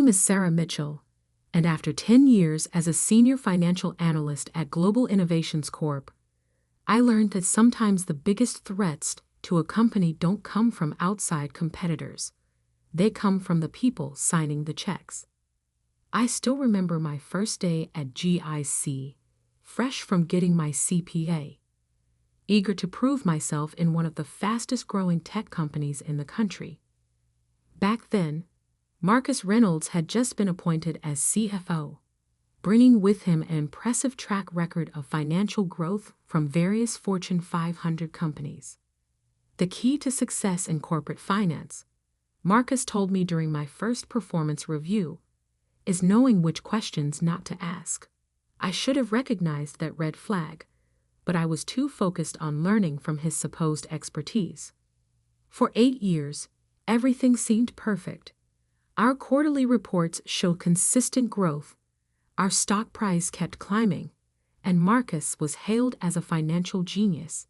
name is Sarah Mitchell, and after 10 years as a senior financial analyst at Global Innovations Corp., I learned that sometimes the biggest threats to a company don't come from outside competitors. They come from the people signing the checks. I still remember my first day at GIC, fresh from getting my CPA, eager to prove myself in one of the fastest-growing tech companies in the country. Back then, Marcus Reynolds had just been appointed as CFO, bringing with him an impressive track record of financial growth from various Fortune 500 companies. The key to success in corporate finance, Marcus told me during my first performance review, is knowing which questions not to ask. I should have recognized that red flag, but I was too focused on learning from his supposed expertise. For 8 years, everything seemed perfect. Our quarterly reports showed consistent growth, our stock price kept climbing, and Marcus was hailed as a financial genius.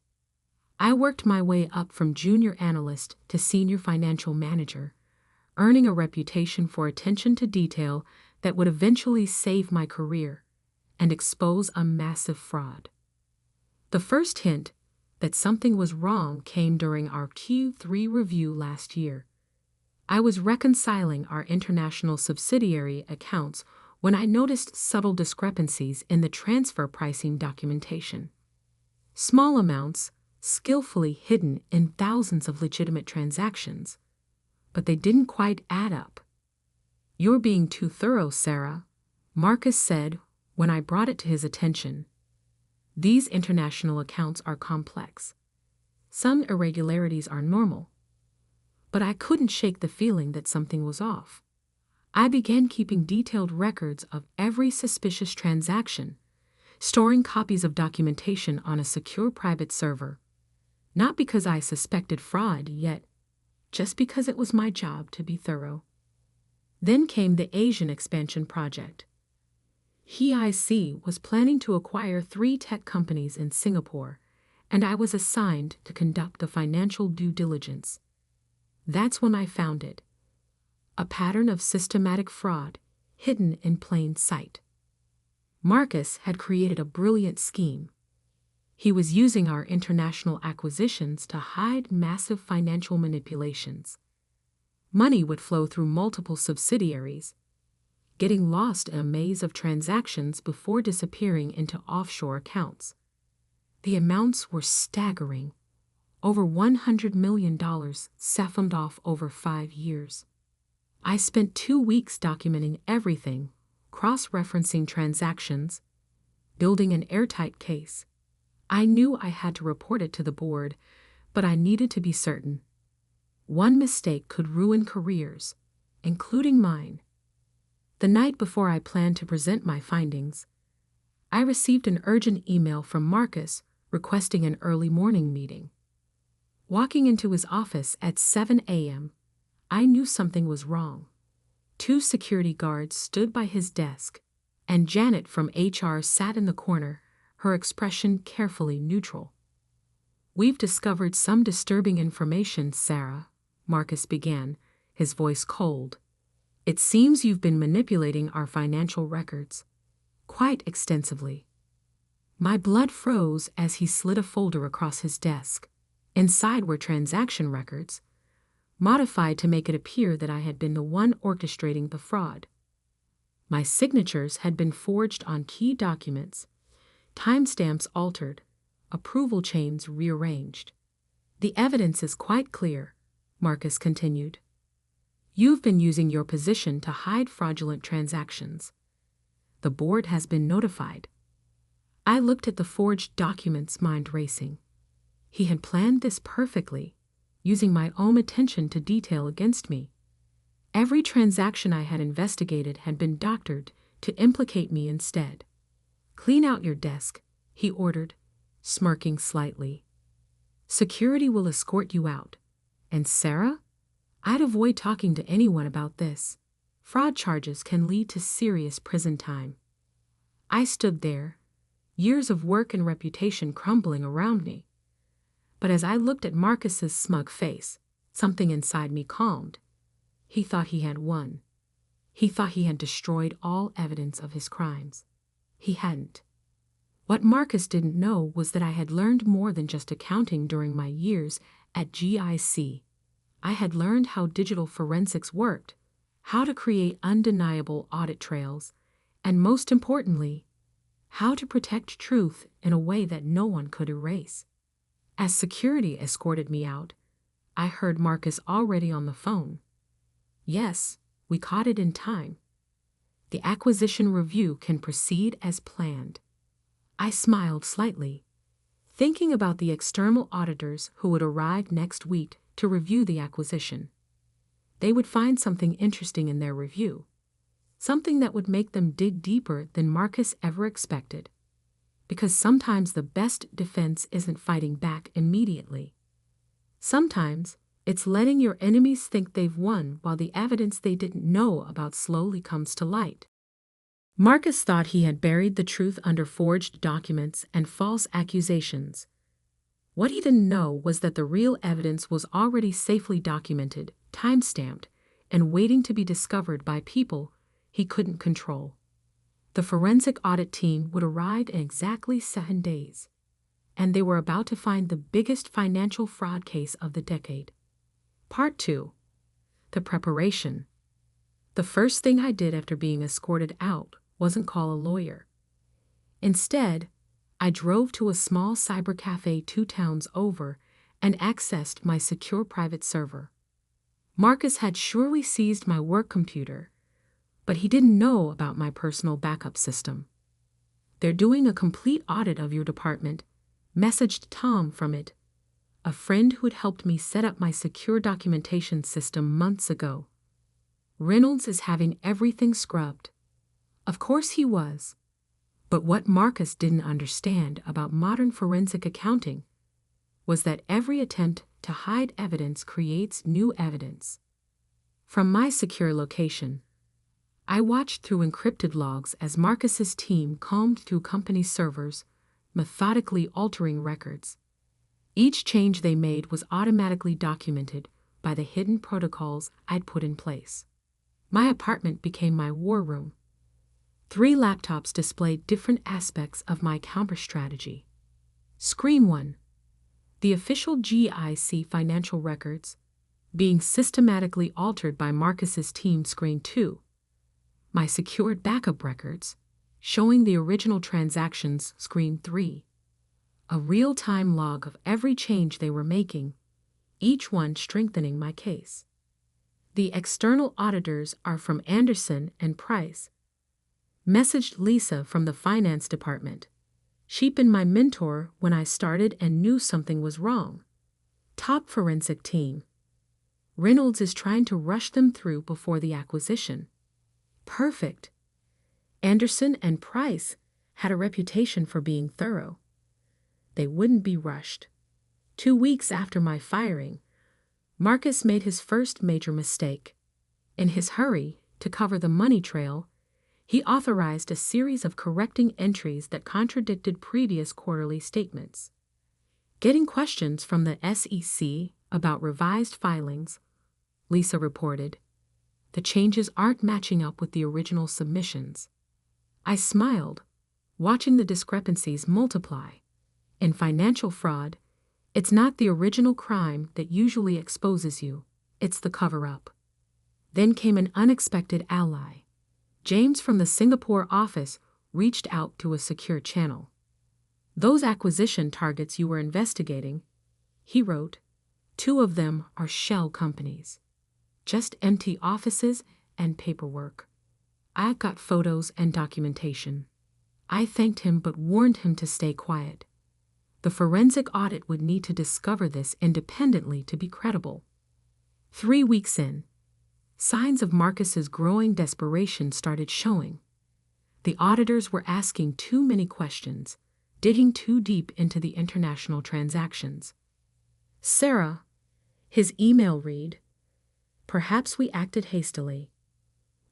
I worked my way up from junior analyst to senior financial manager, earning a reputation for attention to detail that would eventually save my career and expose a massive fraud. The first hint that something was wrong came during our Q3 review last year. I was reconciling our international subsidiary accounts when I noticed subtle discrepancies in the transfer pricing documentation. Small amounts, skillfully hidden in thousands of legitimate transactions, but they didn't quite add up. "You're being too thorough, Sarah," Marcus said when I brought it to his attention. "These international accounts are complex. Some irregularities are normal." But I couldn't shake the feeling that something was off. I began keeping detailed records of every suspicious transaction, storing copies of documentation on a secure private server. Not because I suspected fraud yet, just because it was my job to be thorough. Then came the Asian expansion project. GIC was planning to acquire 3 tech companies in Singapore, and I was assigned to conduct the financial due diligence. That's when I found it. A pattern of systematic fraud, hidden in plain sight. Marcus had created a brilliant scheme. He was using our international acquisitions to hide massive financial manipulations. Money would flow through multiple subsidiaries, getting lost in a maze of transactions before disappearing into offshore accounts. The amounts were staggering. Over $100 million siphoned off over 5 years. I spent 2 weeks documenting everything, cross-referencing transactions, building an airtight case. I knew I had to report it to the board, but I needed to be certain. One mistake could ruin careers, including mine. The night before I planned to present my findings, I received an urgent email from Marcus requesting an early morning meeting. Walking into his office at 7 a.m., I knew something was wrong. 2 security guards stood by his desk, and Janet from HR sat in the corner, her expression carefully neutral. "We've discovered some disturbing information, Sarah," Marcus began, his voice cold. "It seems you've been manipulating our financial records quite extensively." My blood froze as he slid a folder across his desk. Inside were transaction records, modified to make it appear that I had been the one orchestrating the fraud. My signatures had been forged on key documents, timestamps altered, approval chains rearranged. "The evidence is quite clear," Marcus continued. "You've been using your position to hide fraudulent transactions. The board has been notified." I looked at the forged documents, mind racing. He had planned this perfectly, using my own attention to detail against me. Every transaction I had investigated had been doctored to implicate me instead. "Clean out your desk," he ordered, smirking slightly. "Security will escort you out. And Sarah, I'd avoid talking to anyone about this. Fraud charges can lead to serious prison time." I stood there, years of work and reputation crumbling around me. But as I looked at Marcus's smug face, something inside me calmed. He thought he had won. He thought he had destroyed all evidence of his crimes. He hadn't. What Marcus didn't know was that I had learned more than just accounting during my years at GIC. I had learned how digital forensics worked, how to create undeniable audit trails, and most importantly, how to protect truth in a way that no one could erase. As security escorted me out, I heard Marcus already on the phone. Yes, we caught it in time. The acquisition review can proceed as planned. I smiled slightly, thinking about the external auditors who would arrive next week to review the acquisition. They would find something interesting in their review, something that would make them dig deeper than Marcus ever expected. Because sometimes the best defense isn't fighting back immediately. Sometimes it's letting your enemies think they've won while the evidence they didn't know about slowly comes to light. Marcus thought he had buried the truth under forged documents and false accusations. What he didn't know was that the real evidence was already safely documented, time-stamped, and waiting to be discovered by people he couldn't control. The forensic audit team would arrive in exactly 7 days, and they were about to find the biggest financial fraud case of the decade. Part 2. The preparation. The first thing I did after being escorted out wasn't call a lawyer. Instead, I drove to a small cyber cafe 2 towns over and accessed my secure private server. Marcus had surely seized my work computer, but he didn't know about my personal backup system. "They're doing a complete audit of your department," messaged Tom from it, a friend who had helped me set up my secure documentation system months ago. "Reynolds is having everything scrubbed." Of course he was. But what Marcus didn't understand about modern forensic accounting was that every attempt to hide evidence creates new evidence. From my secure location, I watched through encrypted logs as Marcus's team combed through company servers, methodically altering records. Each change they made was automatically documented by the hidden protocols I'd put in place. My apartment became my war room. 3 laptops displayed different aspects of my counter strategy. Screen 1. The official GIC financial records being systematically altered by Marcus's team. Screen 2. My secured backup records showing the original transactions. Screen 3. A real-time log of every change they were making, each one strengthening my case. The external auditors are from Anderson and Price. Messaged Lisa from the finance department. She'd been my mentor when I started and knew something was wrong. Top forensic team. Reynolds is trying to rush them through before the acquisition. Perfect. Anderson and Price had a reputation for being thorough. They wouldn't be rushed. 2 weeks after my firing, Marcus made his first major mistake. In his hurry to cover the money trail, he authorized a series of correcting entries that contradicted previous quarterly statements. Getting questions from the SEC about revised filings, Lisa reported, "The changes aren't matching up with the original submissions." I smiled, watching the discrepancies multiply. In financial fraud, it's not the original crime that usually exposes you, it's the cover-up. Then came an unexpected ally. James from the Singapore office reached out to a secure channel. "Those acquisition targets you were investigating," he wrote, "2 of them are shell companies. Just empty offices and paperwork. I've got photos and documentation." I thanked him but warned him to stay quiet. The forensic audit would need to discover this independently to be credible. 3 weeks in, signs of Marcus's growing desperation started showing. The auditors were asking too many questions, digging too deep into the international transactions. "Sarah," his email read, "perhaps we acted hastily.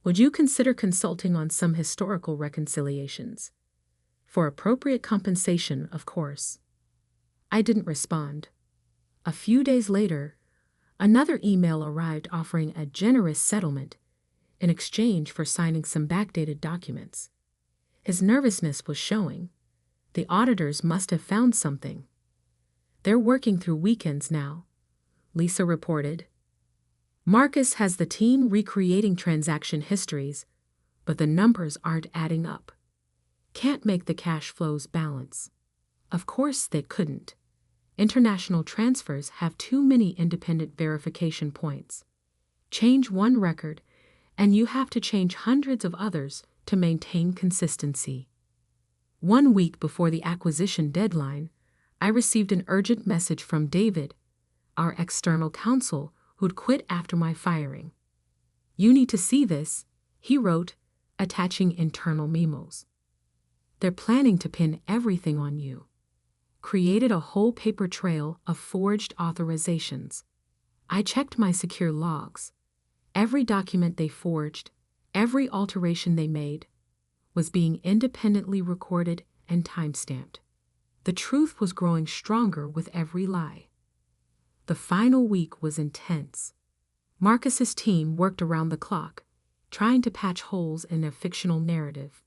Would you consider consulting on some historical reconciliations? For appropriate compensation, of course." I didn't respond. A few days later, another email arrived offering a generous settlement, in exchange for signing some backdated documents. His nervousness was showing. The auditors must have found something. They're working through weekends now, Lisa reported. Marcus has the team recreating transaction histories, but the numbers aren't adding up. Can't make the cash flows balance. Of course they couldn't. International transfers have too many independent verification points. Change one record, and you have to change hundreds of others to maintain consistency. 1 week before the acquisition deadline, I received an urgent message from David, our external counsel, who'd quit after my firing. "You need to see this," he wrote, attaching internal memos. "They're planning to pin everything on you." Created a whole paper trail of forged authorizations. I checked my secure logs. Every document they forged, every alteration they made, was being independently recorded and timestamped. The truth was growing stronger with every lie. The final week was intense. Marcus's team worked around the clock, trying to patch holes in a fictional narrative.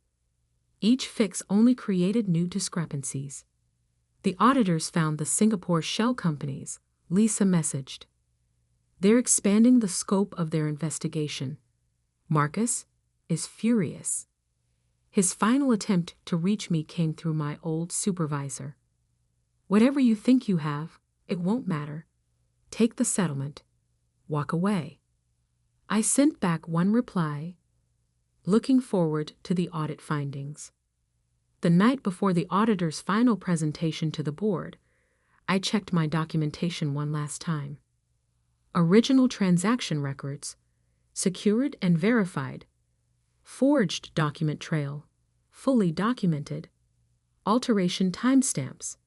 Each fix only created new discrepancies. The auditors found the Singapore shell companies, Lisa messaged. They're expanding the scope of their investigation. Marcus is furious. His final attempt to reach me came through my old supervisor. "Whatever you think you have, it won't matter. Take the settlement. Walk away." I sent back one reply, looking forward to the audit findings. The night before the auditor's final presentation to the board, I checked my documentation one last time. Original transaction records, secured and verified, forged document trail, fully documented, alteration timestamps,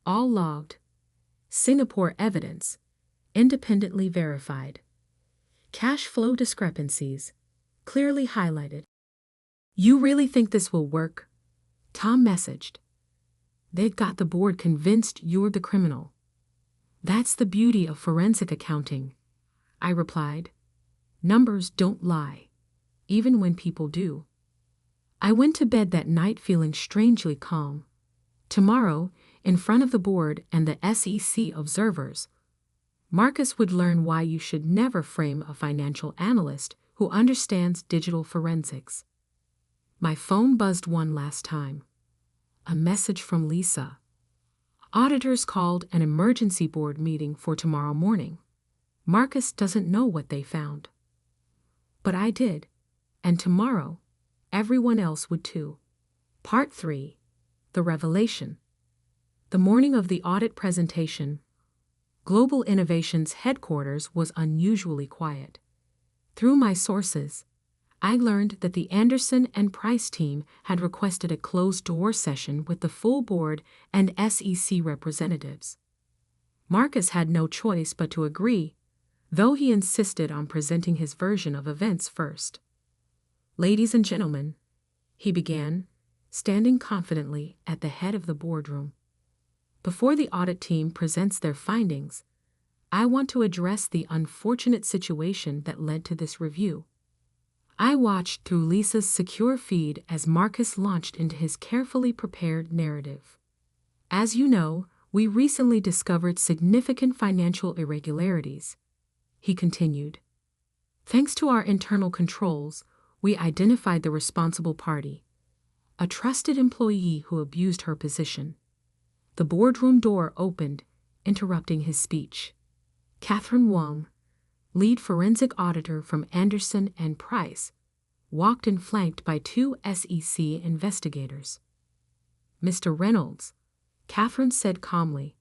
all logged, Singapore evidence, independently verified, cash flow discrepancies, clearly highlighted. "You really think this will work?" Tom messaged. "They've got the board convinced you're the criminal." "That's the beauty of forensic accounting," I replied. "Numbers don't lie, even when people do." I went to bed that night feeling strangely calm. Tomorrow, in front of the board and the SEC observers, Marcus would learn why you should never frame a financial analyst who understands digital forensics. My phone buzzed one last time. A message from Lisa. Auditors called an emergency board meeting for tomorrow morning. Marcus doesn't know what they found. But I did, and tomorrow, everyone else would too. Part 3. The Revelation. The morning of the audit presentation, Global Innovation's headquarters was unusually quiet. Through my sources, I learned that the Anderson and Price team had requested a closed-door session with the full board and SEC representatives. Marcus had no choice but to agree, though he insisted on presenting his version of events first. "Ladies and gentlemen," he began, standing confidently at the head of the boardroom. "Before the audit team presents their findings, I want to address the unfortunate situation that led to this review." I watched through Lisa's secure feed as Marcus launched into his carefully prepared narrative. "As you know, we recently discovered significant financial irregularities," he continued. "Thanks to our internal controls, we identified the responsible party, a trusted employee who abused her position." The boardroom door opened, interrupting his speech. Catherine Wong, lead forensic auditor from Anderson and Price, walked in flanked by 2 SEC investigators. "Mr. Reynolds," Catherine said calmly,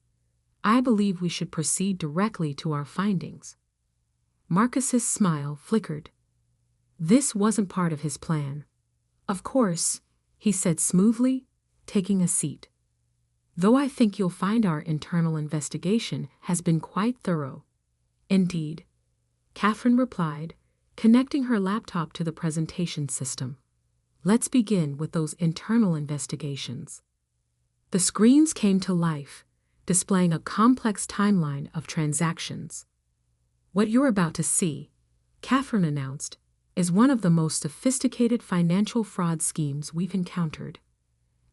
"I believe we should proceed directly to our findings." Marcus's smile flickered. This wasn't part of his plan. "Of course," he said smoothly, taking a seat. "Though I think you'll find our internal investigation has been quite thorough." "Indeed," Catherine replied, connecting her laptop to the presentation system. "Let's begin with those internal investigations." The screens came to life, displaying a complex timeline of transactions. "What you're about to see," Catherine announced, is one of the most sophisticated financial fraud schemes we've encountered,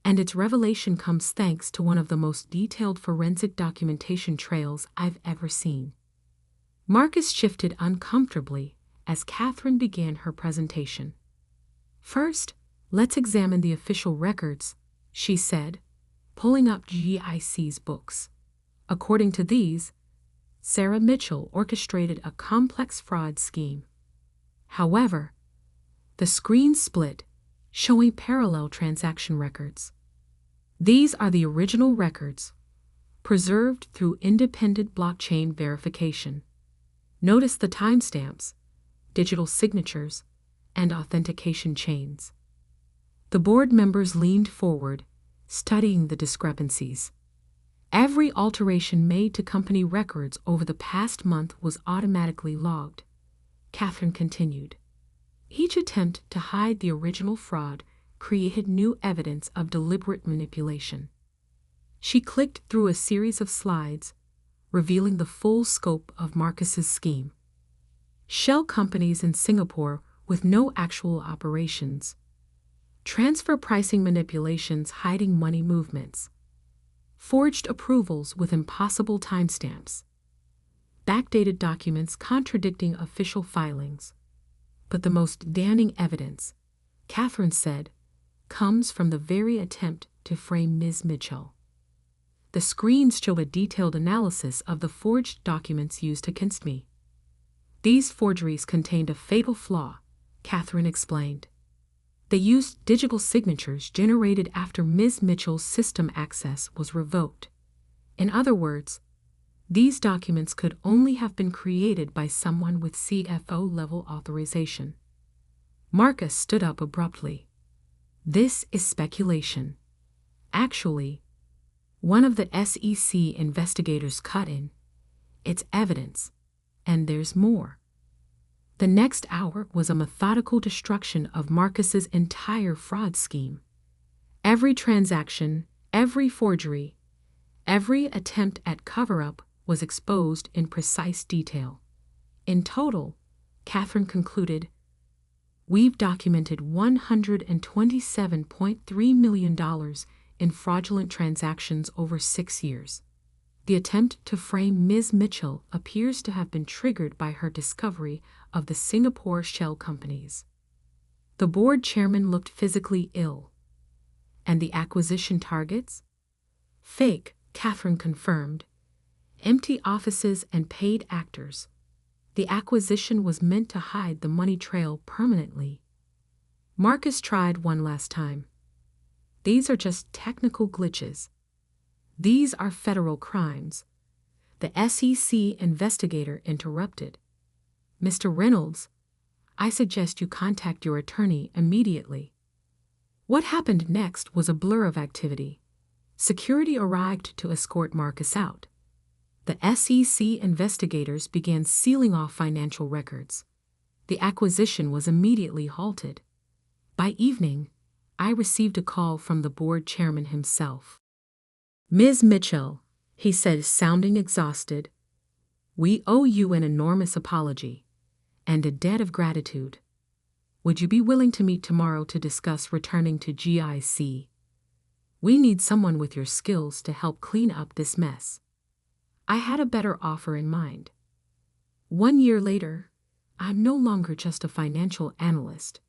and its revelation comes thanks to one of the most detailed forensic documentation trails I've ever seen. Marcus shifted uncomfortably as Catherine began her presentation. First, let's examine the official records, she said, pulling up GIC's books. According to these, Sarah Mitchell orchestrated a complex fraud scheme. However, the screen split, showing parallel transaction records. These are the original records, preserved through independent blockchain verification. Notice the timestamps, digital signatures, and authentication chains. The board members leaned forward, studying the discrepancies. Every alteration made to company records over the past month was automatically logged. Catherine continued. Each attempt to hide the original fraud created new evidence of deliberate manipulation. She clicked through a series of slides, revealing the full scope of Marcus's scheme. Shell companies in Singapore with no actual operations. Transfer pricing manipulations hiding money movements. Forged approvals with impossible timestamps. Backdated documents contradicting official filings. But the most damning evidence, Catherine said, comes from the very attempt to frame Ms. Mitchell. The screens show a detailed analysis of the forged documents used against me. These forgeries contained a fatal flaw, Catherine explained. They used digital signatures generated after Ms. Mitchell's system access was revoked. In other words, these documents could only have been created by someone with CFO-level authorization. Marcus stood up abruptly. This is speculation. Actually, one of the SEC investigators cut in. It's evidence, and there's more. The next hour was a methodical destruction of Marcus's entire fraud scheme. Every transaction, every forgery, every attempt at cover-up was exposed in precise detail. In total, Catherine concluded, we've documented $127.3 million in fraudulent transactions over 6 years. The attempt to frame Ms. Mitchell appears to have been triggered by her discovery of the Singapore shell companies. The board chairman looked physically ill. And the acquisition targets? Fake, Catherine confirmed. Empty offices and paid actors. The acquisition was meant to hide the money trail permanently. Marcus tried one last time. These are just technical glitches. These are federal crimes. The SEC investigator interrupted. Mr. Reynolds, I suggest you contact your attorney immediately. What happened next was a blur of activity. Security arrived to escort Marcus out. The SEC investigators began sealing off financial records. The acquisition was immediately halted. By evening, I received a call from the board chairman himself. Ms. Mitchell, he said, sounding exhausted, we owe you an enormous apology and a debt of gratitude. Would you be willing to meet tomorrow to discuss returning to GIC? We need someone with your skills to help clean up this mess. I had a better offer in mind. 1 year later, I'm no longer just a financial analyst.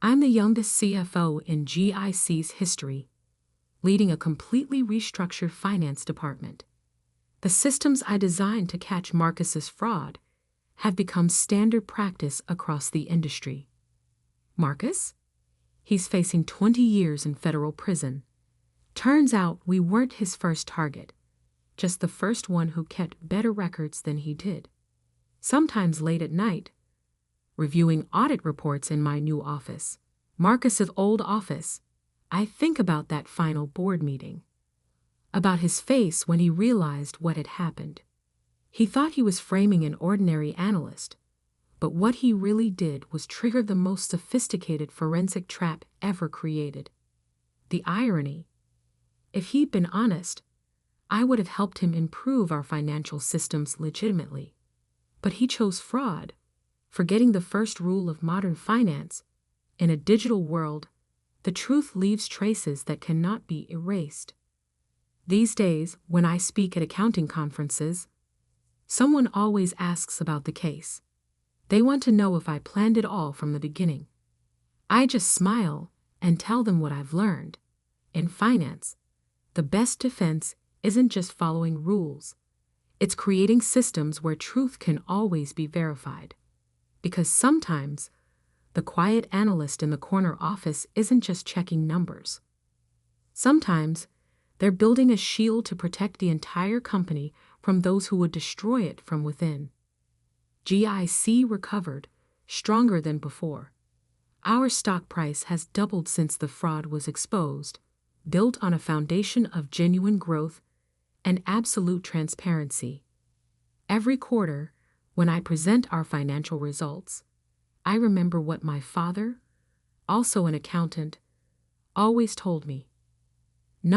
I'm the youngest CFO in GIC's history, leading a completely restructured finance department. The systems I designed to catch Marcus's fraud have become standard practice across the industry. Marcus? He's facing 20 years in federal prison. Turns out we weren't his first target, just the first one who kept better records than he did. Sometimes late at night, reviewing audit reports in my new office, Marcus's old office, I think about that final board meeting, about his face when he realized what had happened. He thought he was framing an ordinary analyst, but what he really did was trigger the most sophisticated forensic trap ever created. The irony, if he'd been honest, I would have helped him improve our financial systems legitimately. But he chose fraud forgetting the first rule of modern finance. In a digital world, the truth leaves traces that cannot be erased. These days, when I speak at accounting conferences, someone always asks about the case. They want to know if I planned it all from the beginning. I just smile and tell them what I've learned. In finance, the best defense isn't just following rules. It's creating systems where truth can always be verified. Because sometimes, the quiet analyst in the corner office isn't just checking numbers. Sometimes, they're building a shield to protect the entire company from those who would destroy it from within. GIC recovered, stronger than before. Our stock price has doubled since the fraud was exposed, built on a foundation of genuine growth and absolute transparency. Every quarter, when I present our financial results, I remember what my father, also an accountant, always told me.